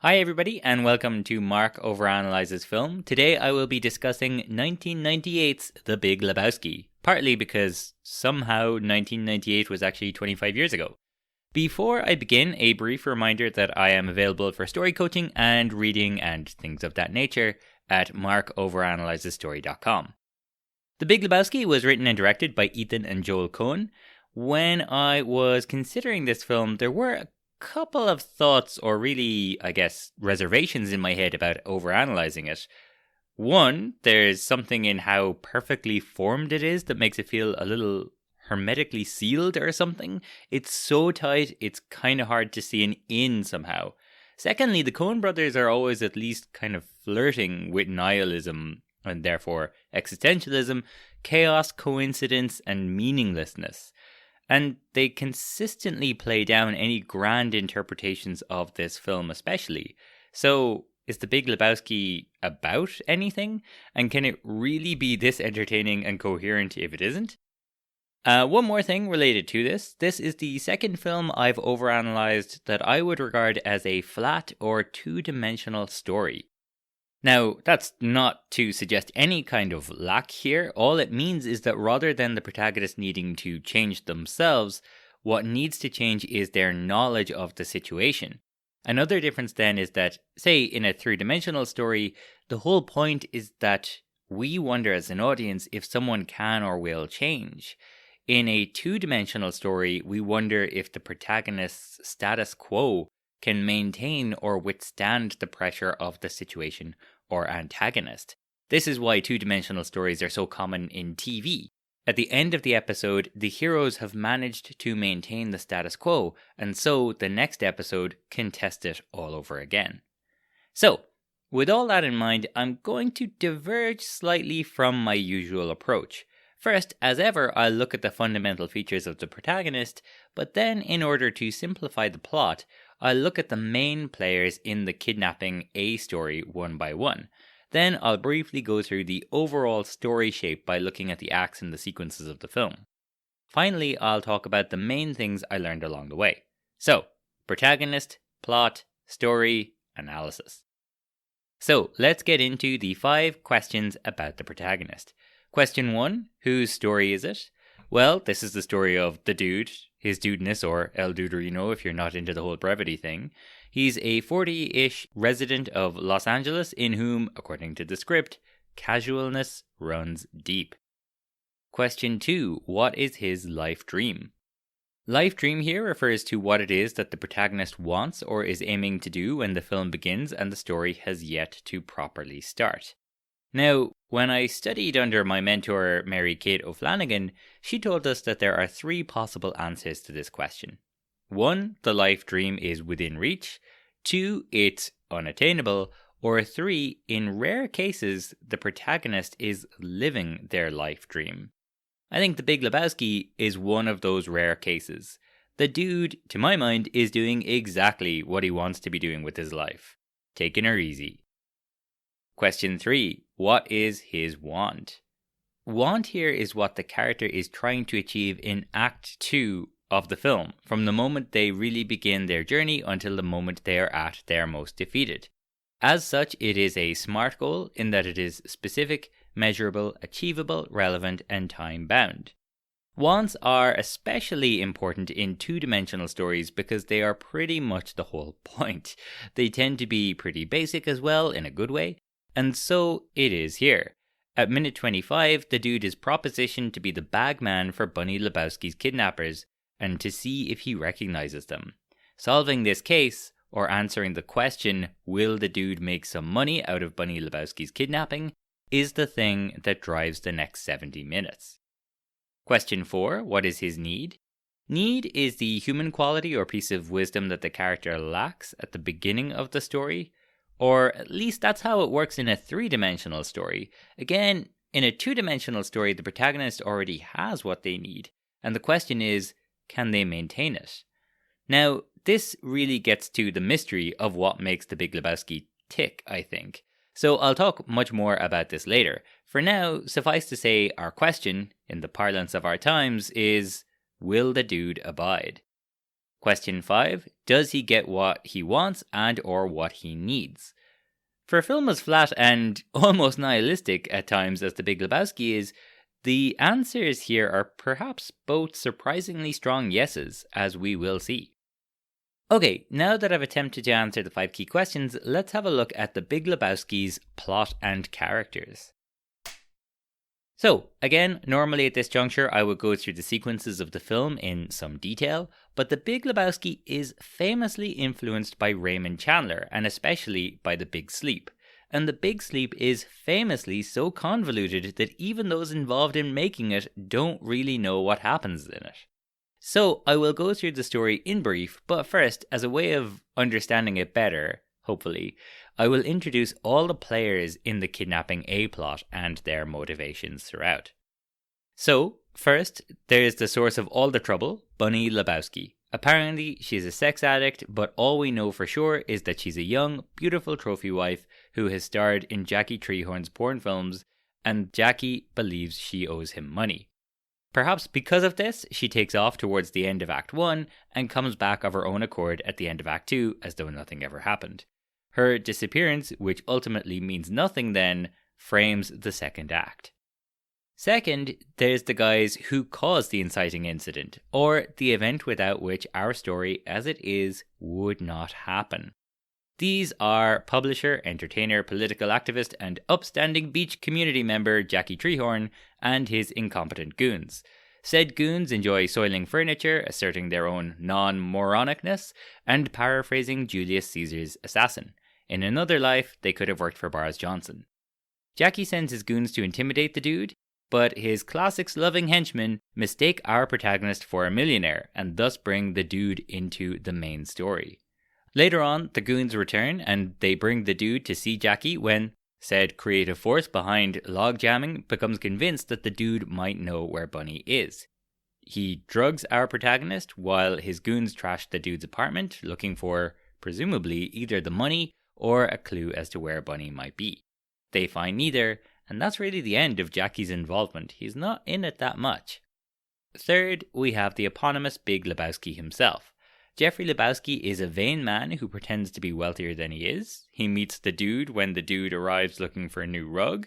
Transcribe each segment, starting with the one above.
Hi everybody and welcome to Mark Overanalyzes Film. Today I will be discussing 1998's The Big Lebowski, partly because somehow 1998 was actually 25 years ago. Before I begin, a brief reminder that I am available for story coaching and reading and things of that nature at markoveranalyzesstory.com. The Big Lebowski was written and directed by Ethan and Joel Coen. When I was considering this film, there were a couple of thoughts, or really, I guess, reservations in my head about overanalyzing it. One, there's something in how perfectly formed it is that makes it feel a little hermetically sealed or something. It's so tight, it's kind of hard to see an in somehow. Secondly, the Coen brothers are always at least kind of flirting with nihilism, and therefore existentialism, chaos, coincidence, and meaninglessness. And they consistently play down any grand interpretations of this film especially. So, is The Big Lebowski about anything? And can it really be this entertaining and coherent if it isn't? One more thing related to this. This is the second film I've overanalyzed that I would regard as a flat or two-dimensional story. Now, that's not to suggest any kind of lack here. All it means is that rather than the protagonist needing to change themselves, what needs to change is their knowledge of the situation. Another difference then is that, say, in a three-dimensional story, the whole point is that we wonder as an audience if someone can or will change. In a two-dimensional story, we wonder if the protagonist's status quo can maintain or withstand the pressure of the situation or antagonist. This is why two-dimensional stories are so common in TV. At the end of the episode, the heroes have managed to maintain the status quo, and so the next episode can test it all over again. So, with all that in mind, I'm going to diverge slightly from my usual approach. First, as ever, I'll look at the fundamental features of the protagonist, but then in order to simplify the plot, I'll look at the main players in the kidnapping A story one by one. Then I'll briefly go through the overall story shape by looking at the acts and the sequences of the film. Finally, I'll talk about the main things I learned along the way. So, protagonist, plot, story, analysis. So, let's get into the 5 questions about the protagonist. Question 1, whose story is it? Well, this is the story of the dude, his dudeness, or El Duderino if you're not into the whole brevity thing. He's a 40-ish resident of Los Angeles in whom, according to the script, casualness runs deep. Question 2, what is his life dream? Life dream here refers to what it is that the protagonist wants or is aiming to do when the film begins and the story has yet to properly start. Now, when I studied under my mentor Mary Kate O'Flanagan, she told us that there are 3 possible answers to this question. 1, the life dream is within reach. 2, it's unattainable. Or 3, in rare cases, the protagonist is living their life dream. I think The Big Lebowski is one of those rare cases. The dude, to my mind, is doing exactly what he wants to be doing with his life. Taking her easy. Question 3. What is his want? Want here is what the character is trying to achieve in Act 2 of the film, from the moment they really begin their journey until the moment they are at their most defeated. As such, it is a SMART goal in that it is specific, measurable, achievable, relevant, and time-bound. Wants are especially important in two-dimensional stories because they are pretty much the whole point. They tend to be pretty basic as well, in a good way. And so it is here. At minute 25, the dude is propositioned to be the bagman for Bunny Lebowski's kidnappers and to see if he recognizes them. Solving this case, or answering the question, will the dude make some money out of Bunny Lebowski's kidnapping, is the thing that drives the next 70 minutes. Question 4, what is his need? Need is the human quality or piece of wisdom that the character lacks at the beginning of the story. Or at least that's how it works in a 3-dimensional story. Again, in a 2-dimensional story, the protagonist already has what they need. And the question is, can they maintain it? Now, this really gets to the mystery of what makes The Big Lebowski tick, I think. So I'll talk much more about this later. For now, suffice to say, our question, in the parlance of our times, is, will the dude abide? Question 5. Does he get what he wants and or what he needs? For a film as flat and almost nihilistic at times as The Big Lebowski is, the answers here are perhaps both surprisingly strong yeses, as we will see. Okay, now that I've attempted to answer the 5 key questions, let's have a look at The Big Lebowski's plot and characters. So, again, normally at this juncture I would go through the sequences of the film in some detail, but The Big Lebowski is famously influenced by Raymond Chandler, and especially by The Big Sleep. And The Big Sleep is famously so convoluted that even those involved in making it don't really know what happens in it. So, I will go through the story in brief, but first, as a way of understanding it better, hopefully, I will introduce all the players in the kidnapping A-plot and their motivations throughout. So, first, there's the source of all the trouble, Bunny Lebowski. Apparently, she's a sex addict, but all we know for sure is that she's a young, beautiful trophy wife who has starred in Jackie Treehorn's porn films, and Jackie believes she owes him money. Perhaps because of this, she takes off towards the end of Act 1 and comes back of her own accord at the end of Act 2 as though nothing ever happened. Her disappearance, which ultimately means nothing then, frames the second act. Second, there's the guys who caused the inciting incident, or the event without which our story, as it is, would not happen. These are publisher, entertainer, political activist, and upstanding beach community member Jackie Treehorn and his incompetent goons. Said goons enjoy soiling furniture, asserting their own non-moronicness, and paraphrasing Julius Caesar's assassin. In another life, they could have worked for Boris Johnson. Jackie sends his goons to intimidate the dude, but his classics-loving henchmen mistake our protagonist for a millionaire and thus bring the dude into the main story. Later on, the goons return and they bring the dude to see Jackie when said creative force behind log jamming becomes convinced that the dude might know where Bunny is. He drugs our protagonist while his goons trash the dude's apartment looking for, presumably, either the money or a clue as to where Bunny might be. They find neither, and that's really the end of Jackie's involvement. He's not in it that much. Third, we have the eponymous Big Lebowski himself. Jeffrey Lebowski is a vain man who pretends to be wealthier than he is. He meets the dude when the dude arrives looking for a new rug.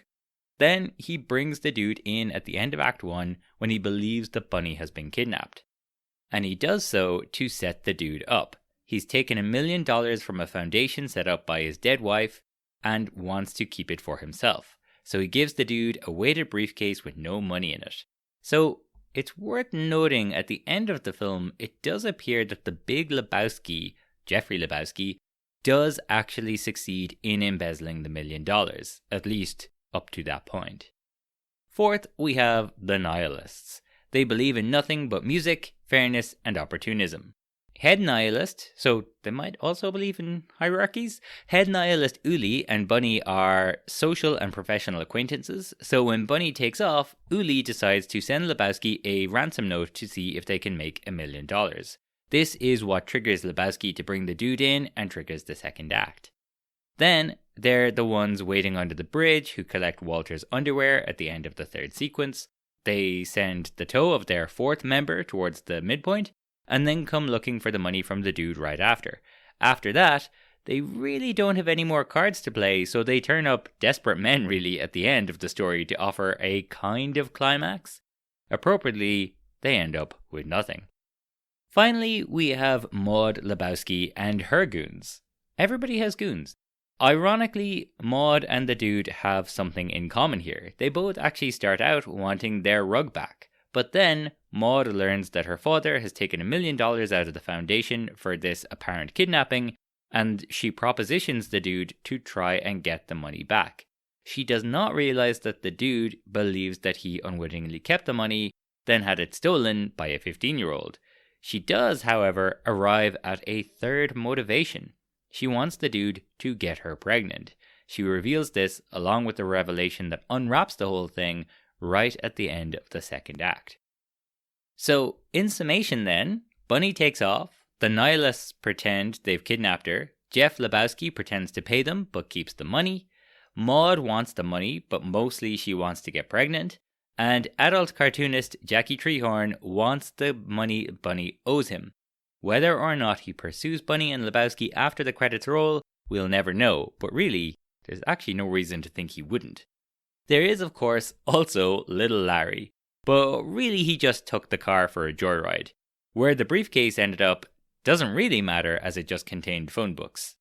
Then he brings the dude in at the end of Act 1 when he believes that Bunny has been kidnapped. And he does so to set the dude up. He's taken $1 million from a foundation set up by his dead wife and wants to keep it for himself. So he gives the dude a weighted briefcase with no money in it. So it's worth noting at the end of the film, it does appear that the Big Lebowski, Jeffrey Lebowski, does actually succeed in embezzling the $1 million, at least up to that point. Fourth, we have the nihilists. They believe in nothing but music, fairness, and opportunism. Head nihilist, so they might also believe in hierarchies. Head nihilist Uli and Bunny are social and professional acquaintances, so when Bunny takes off, Uli decides to send Lebowski a ransom note to see if they can make $1 million. This is what triggers Lebowski to bring the dude in and triggers the second act. Then, they're the ones waiting under the bridge who collect Walter's underwear at the end of the third sequence. They send the toe of their fourth member towards the midpoint, and then come looking for the money from the dude right after. After that, they really don't have any more cards to play, so they turn up desperate men really at the end of the story to offer a kind of climax. Appropriately, they end up with nothing. Finally, we have Maud Lebowski and her goons. Everybody has goons. Ironically, Maud and the dude have something in common here. They both actually start out wanting their rug back. But then, Maud learns that her father has taken $1 million out of the foundation for this apparent kidnapping, and she propositions the dude to try and get the money back. She does not realize that the dude believes that he unwittingly kept the money, then had it stolen by a 15-year-old. She does, however, arrive at a third motivation. She wants the dude to get her pregnant. She reveals this along with the revelation that unwraps the whole thing right at the end of the second act. So, in summation then, Bunny takes off, the nihilists pretend they've kidnapped her, Jeff Lebowski pretends to pay them but keeps the money, Maud wants the money but mostly she wants to get pregnant, and adult cartoonist Jackie Treehorn wants the money Bunny owes him. Whether or not he pursues Bunny and Lebowski after the credits roll, we'll never know, but really, there's actually no reason to think he wouldn't. There is, of course, also Little Larry, but really he just took the car for a joyride. Where the briefcase ended up doesn't really matter as it just contained phone books.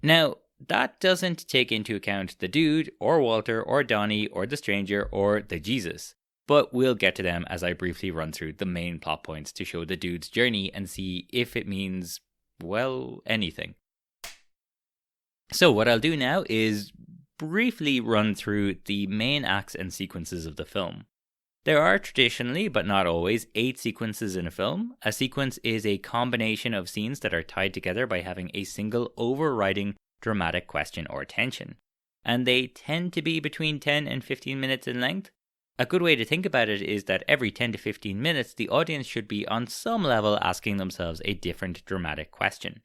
Now, that doesn't take into account the dude, or Walter, or Donnie, or the stranger, or the Jesus. But we'll get to them as I briefly run through the main plot points to show the dude's journey and see if it means, well, anything. So what I'll do now is briefly run through the main acts and sequences of the film. There are traditionally, but not always, 8 sequences in a film. A sequence is a combination of scenes that are tied together by having a single overriding dramatic question or tension. And they tend to be between 10 and 15 minutes in length. A good way to think about it is that every 10 to 15 minutes, the audience should be on some level asking themselves a different dramatic question.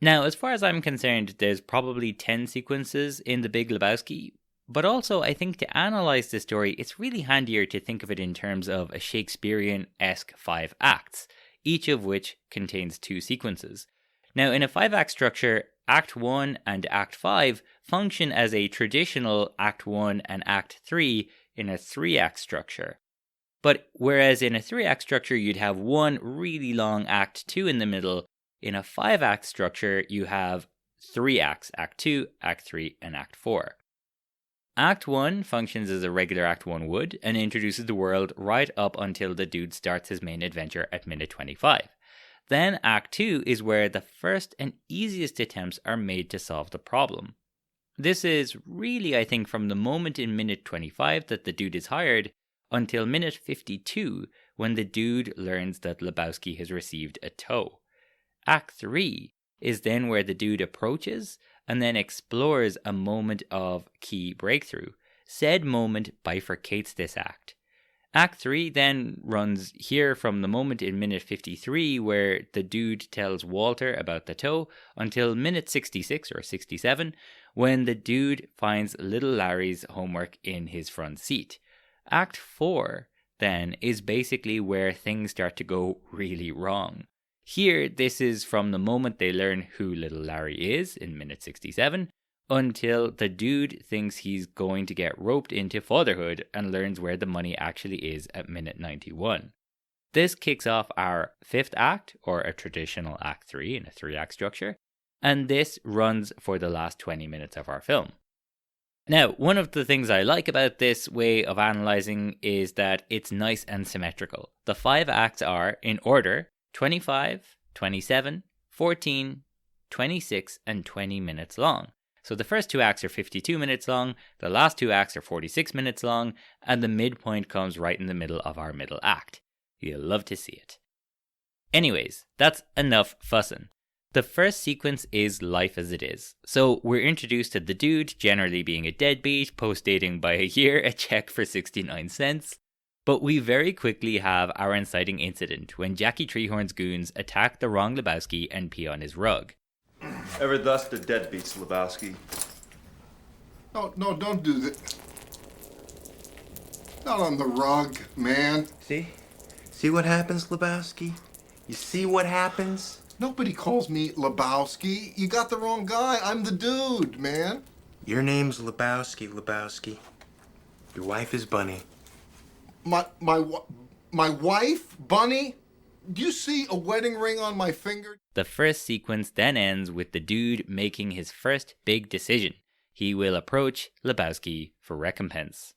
Now, as far as I'm concerned, there's probably 10 sequences in The Big Lebowski, but also I think to analyse the story, it's really handier to think of it in terms of a Shakespearean-esque 5 acts, each of which contains 2 sequences. Now, in a 5-act structure, Act 1 and Act 5 function as a traditional Act 1 and Act 3 in a 3-act structure. But whereas in a 3-act structure you'd have one really long Act 2 in the middle, in a 5-act structure you have 3 acts, Act 2, Act 3, and Act 4. Act 1 functions as a regular Act 1 would and introduces the world right up until the dude starts his main adventure at minute 25. Then Act 2 is where the first and easiest attempts are made to solve the problem. This is really, I think, from the moment in minute 25 that the dude is hired until minute 52 when the dude learns that Lebowski has received a tow. Act 3 is then where the dude approaches and then explores a moment of key breakthrough. Said moment bifurcates this act. Act 3 then runs here from the moment in minute 53 where the dude tells Walter about the tow until minute 66 or 67 when the dude finds little Larry's homework in his front seat. Act 4 then is basically where things start to go really wrong. Here, this is from the moment they learn who little Larry is in minute 67 until the dude thinks he's going to get roped into fatherhood and learns where the money actually is at minute 91. This kicks off our 5th act, or a traditional Act 3 in a 3-act structure, and this runs for the last 20 minutes of our film. Now, one of the things I like about this way of analysing is that it's nice and symmetrical. The 5 acts are, in order, 25, 27, 14, 26, and 20 minutes long. So the first 2 acts are 52 minutes long, the last 2 acts are 46 minutes long, and the midpoint comes right in the middle of our middle act. You'll love to see it. Anyways, that's enough fussin'. The first sequence is Life as It Is. So we're introduced to the dude generally being a deadbeat, post-dating by a year, a check for 69 cents. But we very quickly have our inciting incident when Jackie Treehorn's goons attack the wrong Lebowski and pee on his rug. Ever thus the deadbeats, Lebowski? No, don't do that. Not on the rug, man. See what happens, Lebowski? You see what happens? Nobody calls me Lebowski. You got the wrong guy. I'm the dude, man. Your name's Lebowski. Your wife is Bunny. My wife, Bunny? Do you see a wedding ring on my finger? The first sequence then ends with the dude making his first big decision. He will approach Lebowski for recompense.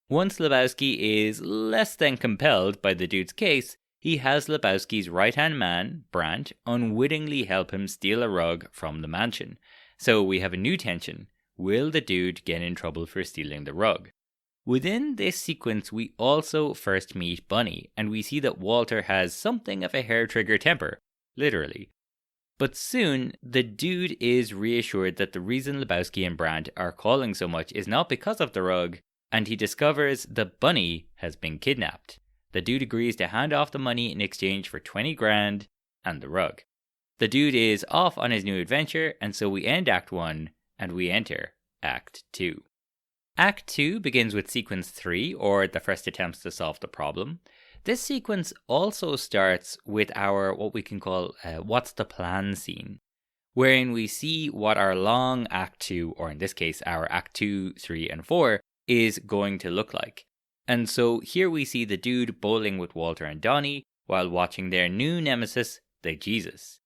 Once Lebowski is less than compelled by the dude's case, he has Lebowski's right-hand man, Brandt, unwittingly help him steal a rug from the mansion. So we have a new tension. Will the dude get in trouble for stealing the rug? Within this sequence, we also first meet Bunny, and we see that Walter has something of a hair-trigger temper, literally. But soon, the dude is reassured that the reason Lebowski and Brandt are calling so much is not because of the rug, and he discovers that Bunny has been kidnapped. The dude agrees to hand off the money in exchange for 20 grand and the rug. The dude is off on his new adventure, and so we end Act 1, and we enter Act 2. Act 2 begins with Sequence 3, or the first attempts to solve the problem. This sequence also starts with our what we can call what's the plan scene, wherein we see what our long Act 2, or in this case our Act 2, 3, and 4, is going to look like. And so here we see the dude bowling with Walter and Donnie while watching their new nemesis, the Jesus.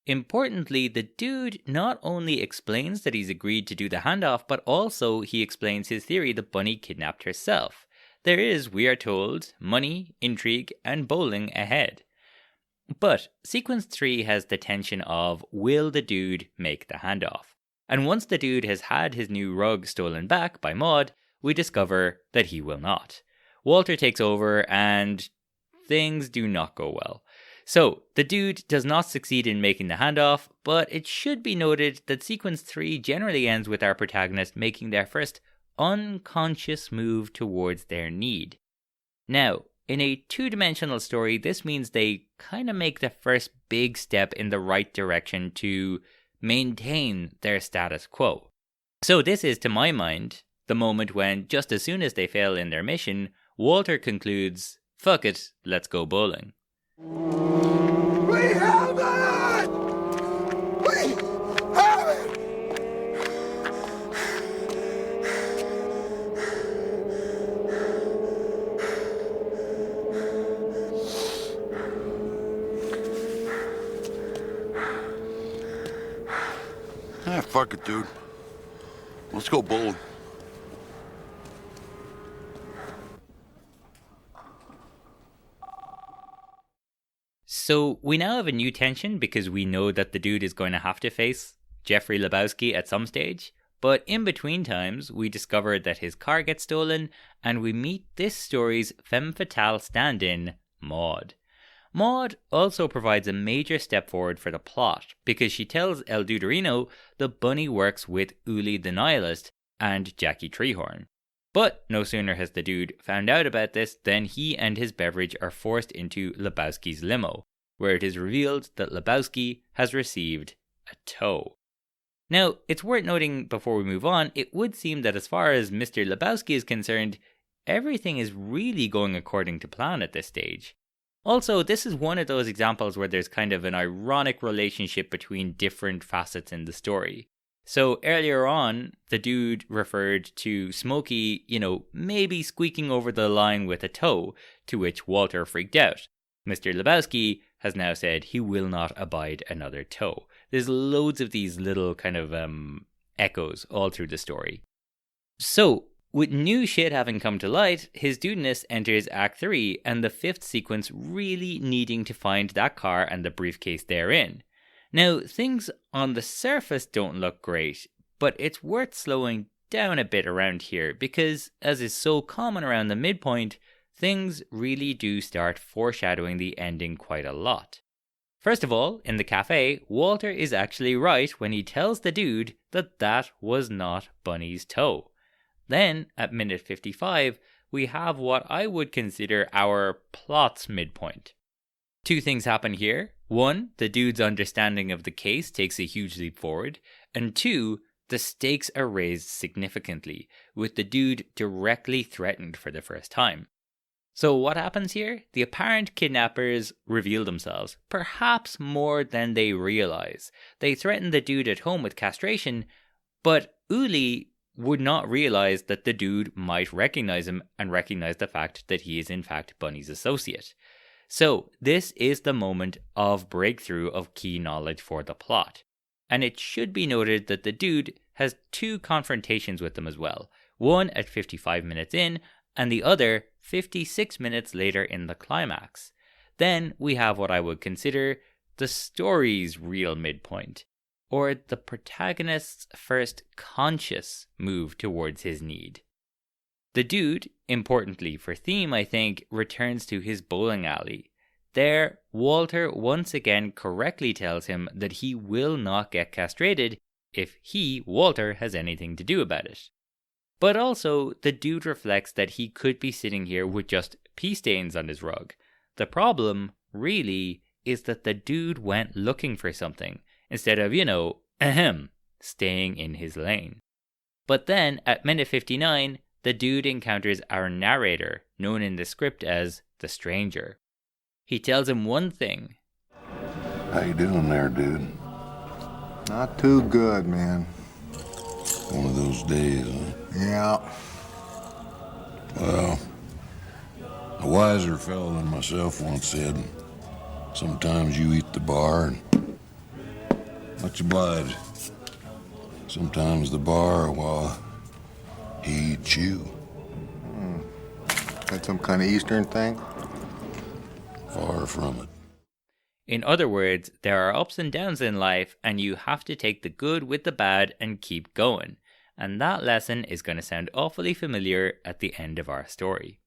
Importantly, the dude not only explains that he's agreed to do the handoff, but also he explains his theory that Bunny kidnapped herself. There is, we are told, money, intrigue, and bowling ahead. But sequence 3 has the tension of, will the dude make the handoff? And once the dude has had his new rug stolen back by Maud, we discover that he will not. Walter takes over and things do not go well. So, the dude does not succeed in making the handoff, but it should be noted that sequence 3 generally ends with our protagonist making their first unconscious move towards their need. Now, in a two-dimensional story, this means they kind of make the first big step in the right direction to maintain their status quo. So this is, to my mind, the moment when, just as soon as they fail in their mission, Walter concludes, fuck it, let's go bowling. We have it! We have it! Ah, fuck it, dude. Let's go bowling. So we now have a new tension because we know that the dude is going to have to face Jeffrey Lebowski at some stage. But in between times, we discover that his car gets stolen and we meet this story's femme fatale stand-in, Maud. Maud also provides a major step forward for the plot because she tells El Duderino that Bunny works with Uli the Nihilist and Jackie Treehorn. But no sooner has the dude found out about this than he and his beverage are forced into Lebowski's limo, where it is revealed that Lebowski has received a tow. Now, it's worth noting before we move on, it would seem that as far as Mr. Lebowski is concerned, everything is really going according to plan at this stage. Also, this is one of those examples where there's kind of an ironic relationship between different facets in the story. So earlier on, the dude referred to Smokey, maybe squeaking over the line with a toe, to which Walter freaked out. Mr. Lebowski has now said he will not abide another toe. There's loads of these little kind of echoes all through the story. So, with new shit having come to light, his dudeness enters Act 3 and the fifth sequence really needing to find that car and the briefcase therein. Now, things on the surface don't look great, but it's worth slowing down a bit around here because, as is so common around the midpoint, things really do start foreshadowing the ending quite a lot. First of all, in the cafe, Walter is actually right when he tells the dude that that was not Bunny's toe. Then, at minute 55, we have what I would consider our plot's midpoint. Two things happen here. One, the dude's understanding of the case takes a huge leap forward. And two, the stakes are raised significantly, with the dude directly threatened for the first time. So what happens here? The apparent kidnappers reveal themselves, perhaps more than they realize. They threaten the dude at home with castration, but Uli would not realize that the dude might recognize him and recognize the fact that he is in fact Bunny's associate. So this is the moment of breakthrough of key knowledge for the plot. And it should be noted that the dude has two confrontations with them as well. One at 55 minutes in, and the other 56 minutes later in the climax. Then we have what I would consider the story's real midpoint, or the protagonist's first conscious move towards his need. The dude, importantly for theme I think, returns to his bowling alley. There, Walter once again correctly tells him that he will not get castrated if he, Walter, has anything to do about it. But also, the dude reflects that he could be sitting here with just pee stains on his rug. The problem, really, is that the dude went looking for something, instead of, staying in his lane. But then, at minute 59, the dude encounters our narrator, known in the script as the stranger. He tells him one thing. How you doing there, dude? Not too good, man. One of those days, huh? Yeah. Well, a wiser fellow than myself once said, sometimes you eat the bar and much obliged. Sometimes the bar, well, he eats you. That some kind of Eastern thing? Far from it. In other words, there are ups and downs in life, and you have to take the good with the bad and keep going. And that lesson is going to sound awfully familiar at the end of our story.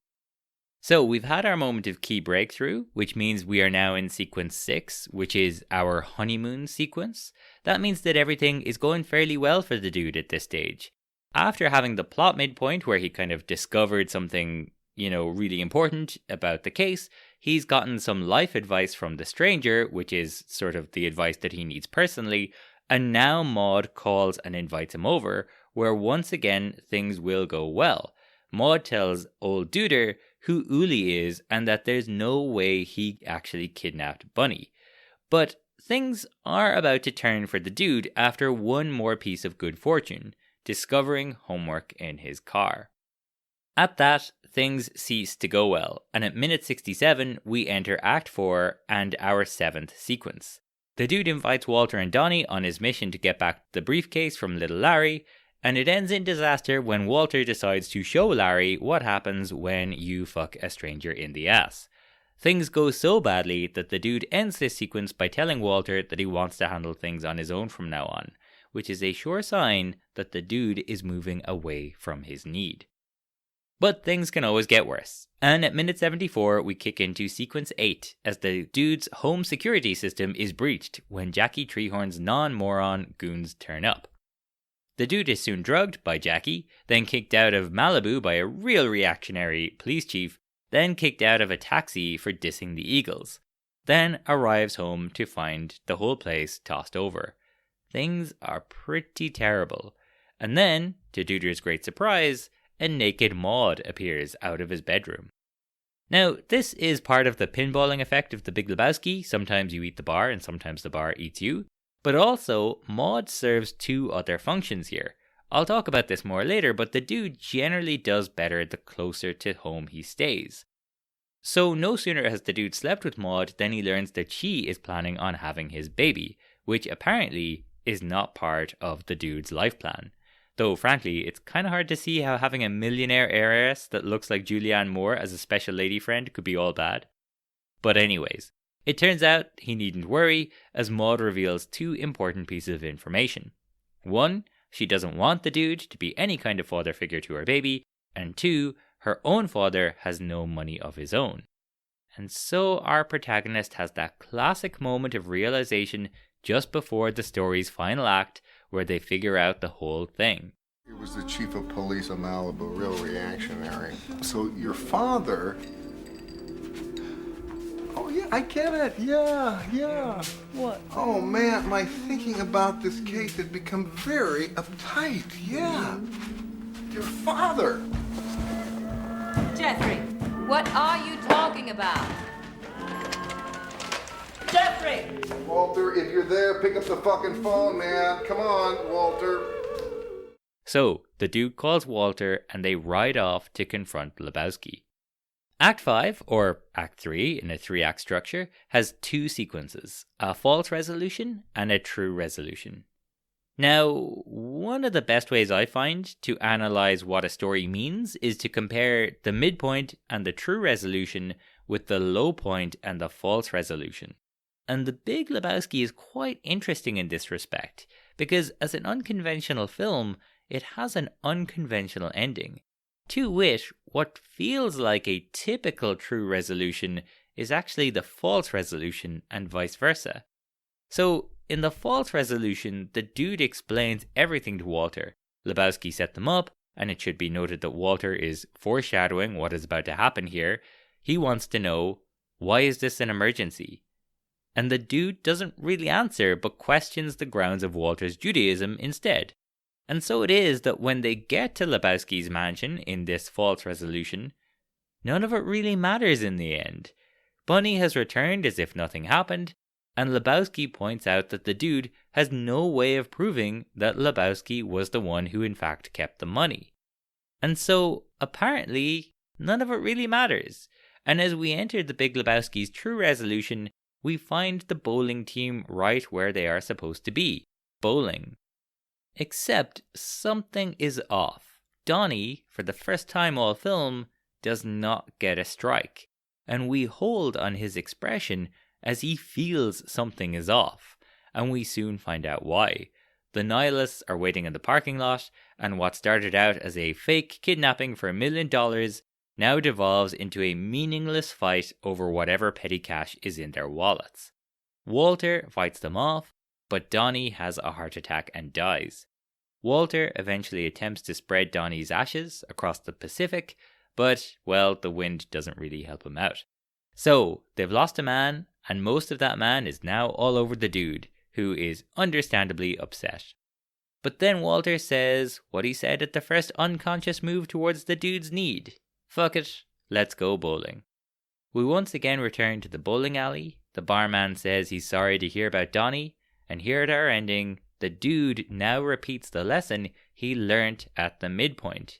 So we've had our moment of key breakthrough, which means we are now in sequence 6, which is our honeymoon sequence. That means that everything is going fairly well for the dude at this stage. After having the plot midpoint where he kind of discovered something, really important about the case, he's gotten some life advice from the stranger, which is sort of the advice that he needs personally, and now Maud calls and invites him over, where once again things will go well. Maud tells old Duder who Uli is and that there's no way he actually kidnapped Bunny. But things are about to turn for the dude after one more piece of good fortune, discovering homework in his car. At that, things cease to go well, and at minute 67 we enter Act 4 and our 7th sequence. The dude invites Walter and Donnie on his mission to get back the briefcase from little Larry, and it ends in disaster when Walter decides to show Larry what happens when you fuck a stranger in the ass. Things go so badly that the dude ends this sequence by telling Walter that he wants to handle things on his own from now on, which is a sure sign that the dude is moving away from his need. But things can always get worse, and at minute 74 we kick into sequence 8 as the dude's home security system is breached when Jackie Treehorn's non-moron goons turn up. The dude is soon drugged by Jackie, then kicked out of Malibu by a real reactionary police chief, then kicked out of a taxi for dissing the Eagles, then arrives home to find the whole place tossed over. Things are pretty terrible, and then, to Duder's great surprise, a naked Maud appears out of his bedroom. Now, this is part of the pinballing effect of the Big Lebowski. Sometimes you eat the bar and sometimes the bar eats you. But also, Maud serves two other functions here. I'll talk about this more later, but the dude generally does better the closer to home he stays. So no sooner has the dude slept with Maud than he learns that she is planning on having his baby, which apparently is not part of the dude's life plan. Though frankly, it's kind of hard to see how having a millionaire heiress that looks like Julianne Moore as a special lady friend could be all bad. But anyways, it turns out he needn't worry, as Maud reveals two important pieces of information. One, she doesn't want the dude to be any kind of father figure to her baby, and two, her own father has no money of his own. And so our protagonist has that classic moment of realization just before the story's final act, where they figure out the whole thing. He was the chief of police of Malibu, real reactionary. So your father... Oh, yeah, I get it. Yeah. What? Oh, man, my thinking about this case has become very uptight. Yeah. Your father. Jeffrey, what are you talking about? Jeffrey! Walter, if you're there, pick up the fucking phone, man. Come on, Walter. So, the dude calls Walter and they ride off to confront Lebowski. Act 5, or Act 3 in a 3-act structure, has two sequences, a false resolution and a true resolution. Now, one of the best ways I find to analyze what a story means is to compare the midpoint and the true resolution with the low point and the false resolution. And The Big Lebowski is quite interesting in this respect, because as an unconventional film, it has an unconventional ending. To which, what feels like a typical true resolution is actually the false resolution and vice versa. So, in the false resolution, the dude explains everything to Walter. Lebowski set them up, and it should be noted that Walter is foreshadowing what is about to happen here. He wants to know, why is this an emergency? And the dude doesn't really answer, but questions the grounds of Walter's Judaism instead. And so it is that when they get to Lebowski's mansion in this false resolution, none of it really matters in the end. Bunny has returned as if nothing happened, and Lebowski points out that the dude has no way of proving that Lebowski was the one who in fact kept the money. And so, apparently, none of it really matters. And as we enter the Big Lebowski's true resolution, we find the bowling team right where they are supposed to be, bowling. Except something is off. Donnie, for the first time all film, does not get a strike, and we hold on his expression as he feels something is off, and we soon find out why. The nihilists are waiting in the parking lot, and what started out as a fake kidnapping for $1 million now devolves into a meaningless fight over whatever petty cash is in their wallets. Walter fights them off, but Donnie has a heart attack and dies. Walter eventually attempts to spread Donnie's ashes across the Pacific, but, well, the wind doesn't really help him out. So, they've lost a man, and most of that man is now all over the dude, who is understandably upset. But then Walter says what he said at the first unconscious move towards the dude's need. Fuck it, let's go bowling. We once again return to the bowling alley. The barman says he's sorry to hear about Donnie, and here at our ending, the dude now repeats the lesson he learnt at the midpoint.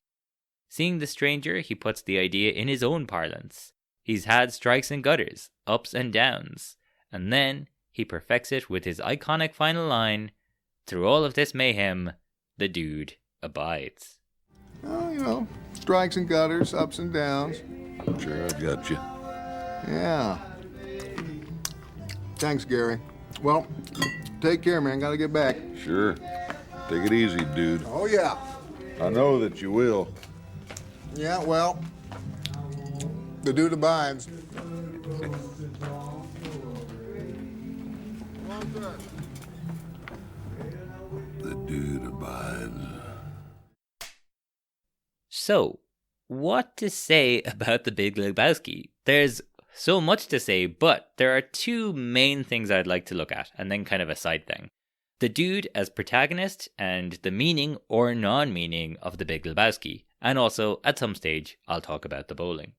Seeing the stranger, he puts the idea in his own parlance. He's had strikes and gutters, ups and downs, and then he perfects it with his iconic final line, "Through all of this mayhem, the dude abides." Oh, strikes and gutters, ups and downs. Sure, I got you. Yeah. Thanks, Gary. Well, take care, man. Gotta get back. Sure. Take it easy, dude. Oh, yeah. I know that you will. Yeah, well, the dude abides. The dude abides. So, what to say about the Big Lebowski? There's so much to say, but there are two main things I'd like to look at, and then kind of a side thing. The dude as protagonist, and the meaning or non-meaning of the Big Lebowski. And also, at some stage, I'll talk about the bowling.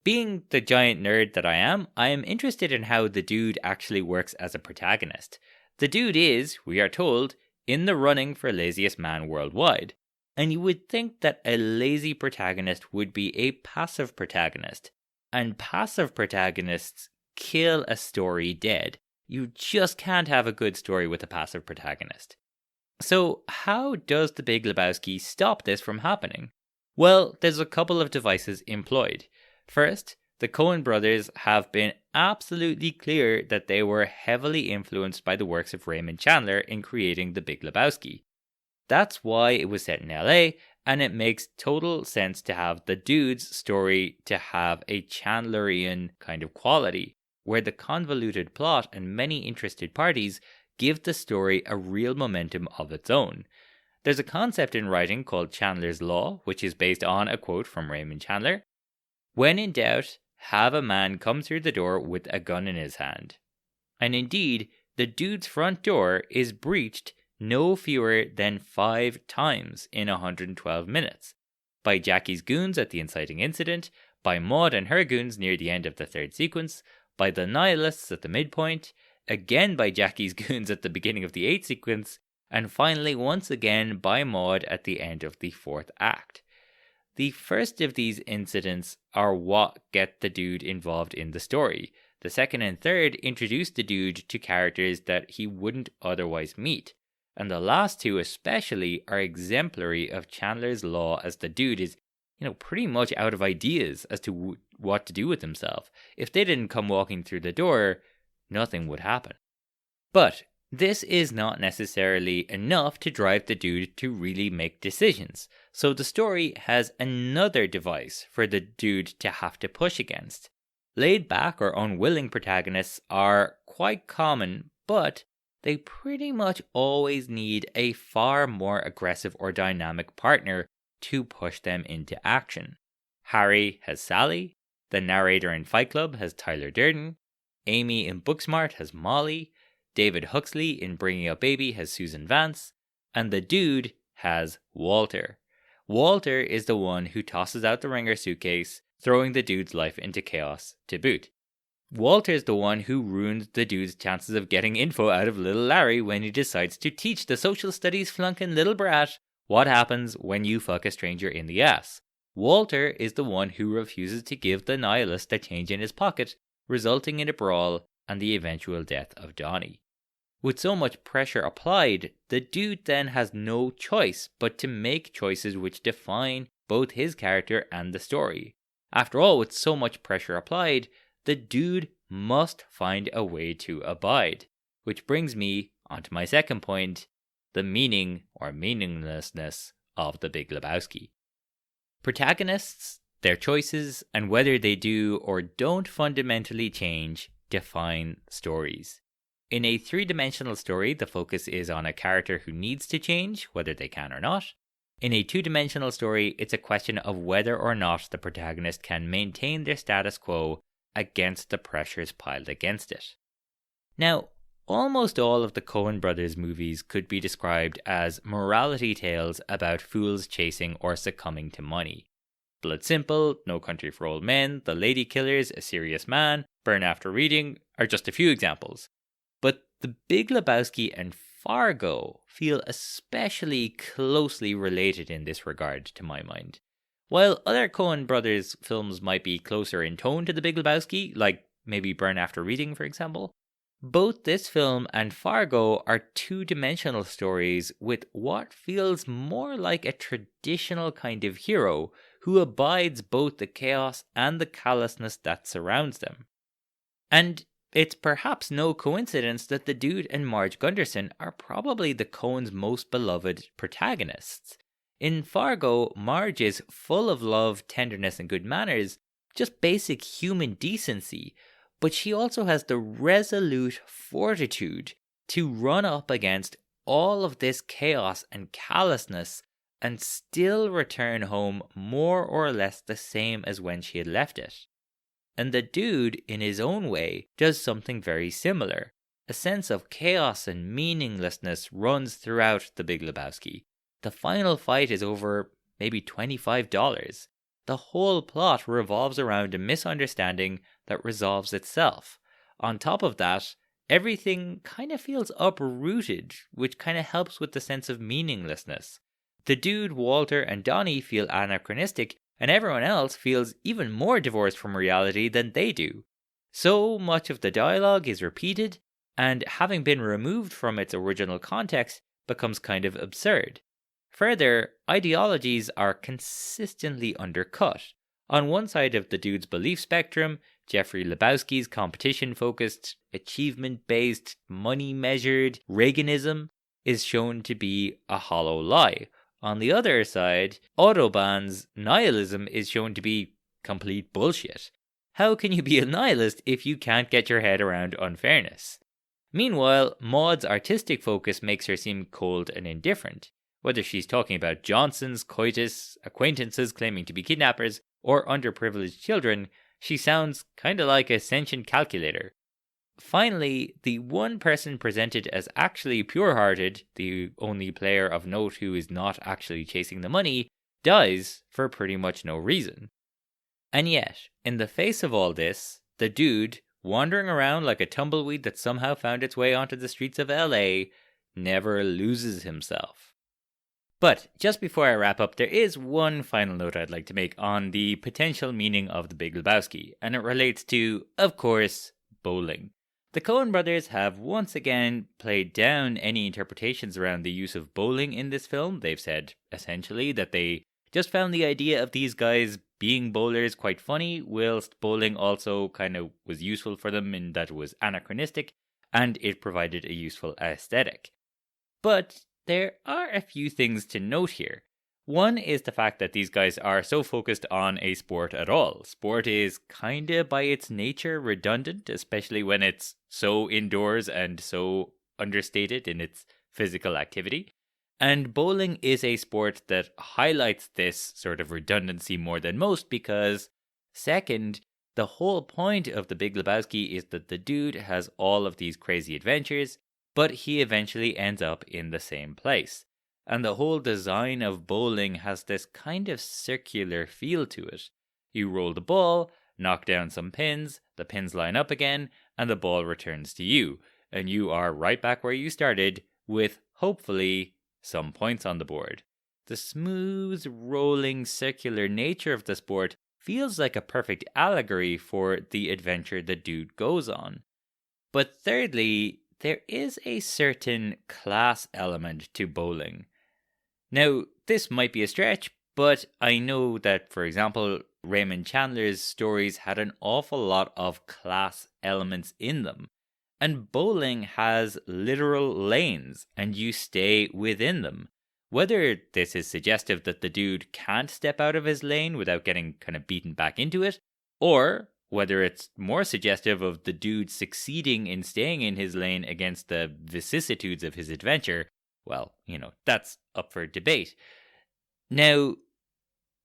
Being the giant nerd that I am interested in how the dude actually works as a protagonist. The dude is, we are told, in the running for laziest man worldwide. And you would think that a lazy protagonist would be a passive protagonist. And passive protagonists kill a story dead. You just can't have a good story with a passive protagonist. So how does the Big Lebowski stop this from happening? Well, there's a couple of devices employed. First, the Coen brothers have been absolutely clear that they were heavily influenced by the works of Raymond Chandler in creating the Big Lebowski. That's why it was set in LA, and it makes total sense to have the dude's story to have a Chandlerian kind of quality, where the convoluted plot and many interested parties give the story a real momentum of its own. There's a concept in writing called Chandler's Law, which is based on a quote from Raymond Chandler. When in doubt, have a man come through the door with a gun in his hand. And indeed, the dude's front door is breached no fewer than 5 times in 112 minutes. By Jackie's goons at the inciting incident, by Maud and her goons near the end of the third sequence, by the nihilists at the midpoint, again by Jackie's goons at the beginning of the 8th sequence, and finally once again by Maud at the end of the 4th act. The first of these incidents are what get the dude involved in the story. The second and third introduce the dude to characters that he wouldn't otherwise meet. And the last two especially are exemplary of Chandler's Law, as the dude is, pretty much out of ideas as to what to do with himself. If they didn't come walking through the door, nothing would happen. But this is not necessarily enough to drive the dude to really make decisions. So the story has another device for the dude to have to push against. Laid back or unwilling protagonists are quite common, but they pretty much always need a far more aggressive or dynamic partner to push them into action. Harry has Sally, the narrator in Fight Club has Tyler Durden, Amy in Booksmart has Molly, David Huxley in Bringing Up Baby has Susan Vance, and the dude has Walter. Walter is the one who tosses out the ringer suitcase, throwing the dude's life into chaos to boot. Walter's the one who ruined the dude's chances of getting info out of little Larry when he decides to teach the social studies flunking little brat what happens when you fuck a stranger in the ass. Walter is the one who refuses to give the nihilist the change in his pocket, resulting in a brawl and the eventual death of Donnie. With so much pressure applied, the dude then has no choice but to make choices which define both his character and the story. After all, with so much pressure applied, the dude must find a way to abide. Which brings me onto my second point, the meaning or meaninglessness of The Big Lebowski. Protagonists, their choices, and whether they do or don't fundamentally change, define stories. In a three-dimensional story, the focus is on a character who needs to change, whether they can or not. In a two-dimensional story, it's a question of whether or not the protagonist can maintain their status quo against the pressures piled against it. Now, almost all of the Coen brothers movies could be described as morality tales about fools chasing or succumbing to money. Blood Simple, No Country for Old Men, The Lady Killers, A Serious Man, Burn After Reading are just a few examples. But The Big Lebowski and Fargo feel especially closely related in this regard, to my mind. While other Coen brothers films might be closer in tone to The Big Lebowski, like maybe Burn After Reading for example, both this film and Fargo are two-dimensional stories with what feels more like a traditional kind of hero who abides both the chaos and the callousness that surrounds them. And it's perhaps no coincidence that the dude and Marge Gunderson are probably the Coens' most beloved protagonists. In Fargo, Marge is full of love, tenderness, and good manners, just basic human decency, but she also has the resolute fortitude to run up against all of this chaos and callousness and still return home more or less the same as when she had left it. And the dude, in his own way, does something very similar. A sense of chaos and meaninglessness runs throughout The Big Lebowski. The final fight is over maybe $25. The whole plot revolves around a misunderstanding that resolves itself. On top of that, everything kind of feels uprooted, which kind of helps with the sense of meaninglessness. The dude, Walter, and Donnie feel anachronistic, and everyone else feels even more divorced from reality than they do. So much of the dialogue is repeated, and having been removed from its original context, becomes kind of absurd. Further, ideologies are consistently undercut. On one side of the dude's belief spectrum, Jeffrey Lebowski's competition-focused, achievement-based, money-measured Reaganism is shown to be a hollow lie. On the other side, Autobahn's nihilism is shown to be complete bullshit. How can you be a nihilist if you can't get your head around unfairness? Meanwhile, Maud's artistic focus makes her seem cold and indifferent. Whether she's talking about Johnson's coitus, acquaintances claiming to be kidnappers, or underprivileged children, she sounds kinda like a sentient calculator. Finally, the one person presented as actually pure-hearted, the only player of note who is not actually chasing the money, dies for pretty much no reason. And yet, in the face of all this, the dude, wandering around like a tumbleweed that somehow found its way onto the streets of LA, never loses himself. But just before I wrap up, there is one final note I'd like to make on the potential meaning of The Big Lebowski, and it relates to, of course, bowling. The Coen brothers have once again played down any interpretations around the use of bowling in this film. They've said, essentially, that they just found the idea of these guys being bowlers quite funny, whilst bowling also kind of was useful for them in that it was anachronistic, and it provided a useful aesthetic. But there are a few things to note here. One is the fact that these guys are so focused on a sport at all. Sport is kinda by its nature redundant, especially when it's so indoors and so understated in its physical activity. And bowling is a sport that highlights this sort of redundancy more than most because, second, the whole point of The Big Lebowski is that the dude has all of these crazy adventures, but he eventually ends up in the same place. And the whole design of bowling has this kind of circular feel to it. You roll the ball, knock down some pins, the pins line up again, and the ball returns to you. And you are right back where you started, with, hopefully, some points on the board. The smooth, rolling, circular nature of the sport feels like a perfect allegory for the adventure the dude goes on. But thirdly, there is a certain class element to bowling. Now, this might be a stretch, but I know that, for example, Raymond Chandler's stories had an awful lot of class elements in them. And bowling has literal lanes, and you stay within them. Whether this is suggestive that the dude can't step out of his lane without getting kind of beaten back into it, or whether it's more suggestive of the dude succeeding in staying in his lane against the vicissitudes of his adventure, well, that's up for debate. Now,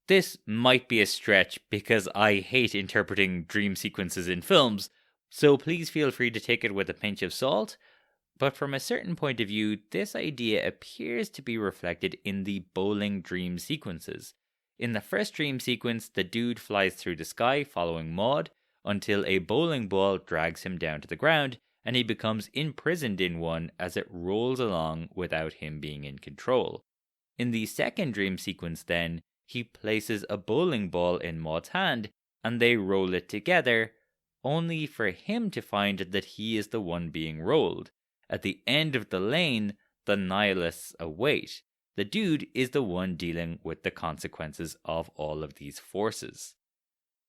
this might be a stretch because I hate interpreting dream sequences in films, so please feel free to take it with a pinch of salt. But from a certain point of view, this idea appears to be reflected in the bowling dream sequences. In the first dream sequence, the dude flies through the sky following Maud until a bowling ball drags him down to the ground, and he becomes imprisoned in one as it rolls along without him being in control. In the second dream sequence, then, he places a bowling ball in Maud's hand, and they roll it together, only for him to find that he is the one being rolled. At the end of the lane, the nihilists await. The dude is the one dealing with the consequences of all of these forces.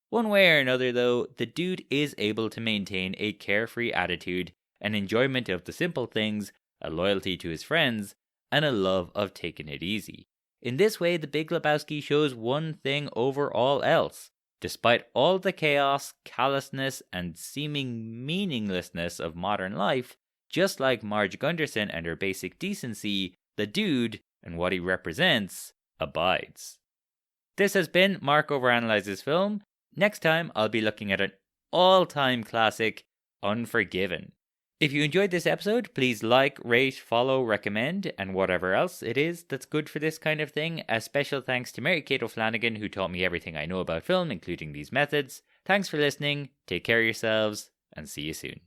One way or another, though, the dude is able to maintain a carefree attitude, an enjoyment of the simple things, a loyalty to his friends, and a love of taking it easy. In this way, the Big Lebowski shows one thing over all else. Despite all the chaos, callousness, and seeming meaninglessness of modern life, just like Marge Gunderson and her basic decency, the dude, and what he represents, abides. This has been Mark Overanalyzes Film. Next time, I'll be looking at an all-time classic, Unforgiven. If you enjoyed this episode, please like, rate, follow, recommend, and whatever else it is that's good for this kind of thing. A special thanks to Mary Kate O'Flanagan, who taught me everything I know about film, including these methods. Thanks for listening, take care of yourselves, and see you soon.